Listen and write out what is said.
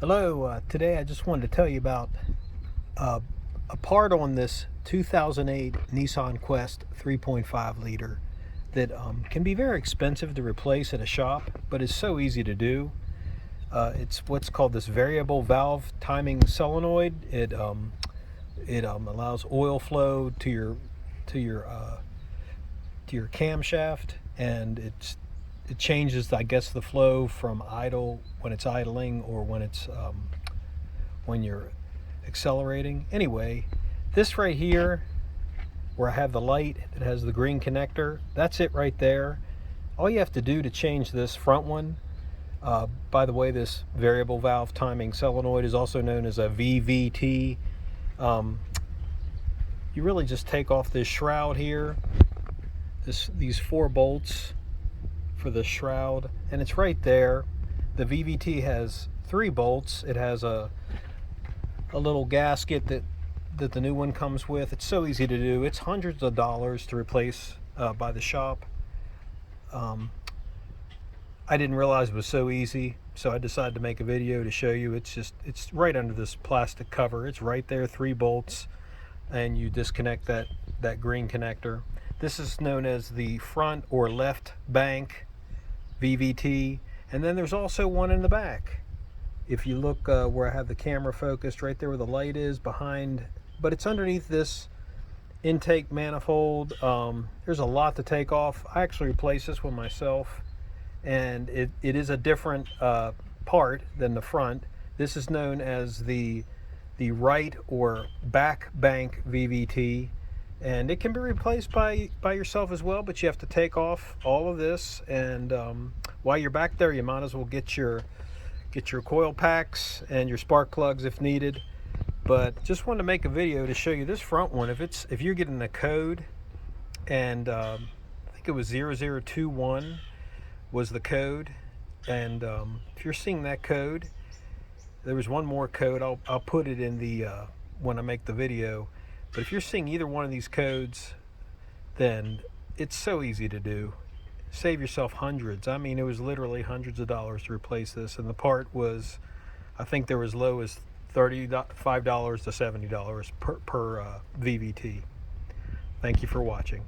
Hello, today I just wanted to tell you about a part on this 2008 Nissan Quest 3.5 liter that can be very expensive to replace at a shop, but is so easy to do. It's what's called this variable valve timing solenoid. It allows oil flow to your camshaft, and it changes, I guess, the flow from idle when it's idling or when it's when you're accelerating. Anyway, this right here, where I have the light that has the green connector, that's it right there. All you have to do to change this front one, by the way, this variable valve timing solenoid is also known as a VVT. You really just take off this shroud here, these 4 bolts for the shroud, and it's right there. The VVT has 3 bolts. It has a little gasket that the new one comes with. It's so easy to do. It's hundreds of dollars to replace by the shop. I didn't realize it was so easy, so I decided to make a video to show you. It's right under this plastic cover. It's right there, 3 bolts, and you disconnect that green connector. This is known as the front or left bank VVT, and then there's also one in the back. If you look where I have the camera focused, right there where the light is behind, but it's underneath this intake manifold. There's a lot to take off. I actually replaced this one myself, and it is a different part than the front. This is known as the right or back bank VVT, and it can be replaced by yourself as well, but you have to take off all of this, and while you're back there, you might as well get your coil packs and your spark plugs if needed. But just wanted to make a video to show you this front one. If you're getting the code, and I think it was 0021 was the code, and if you're seeing that code, there was one more code. I'll put it in the when I make the video. But if you're seeing either one of these codes, then it's so easy to do. Save yourself hundreds. I mean, it was literally hundreds of dollars to replace this, and the part was, I think there was as low as $35 to $70 per VVT. Thank you for watching.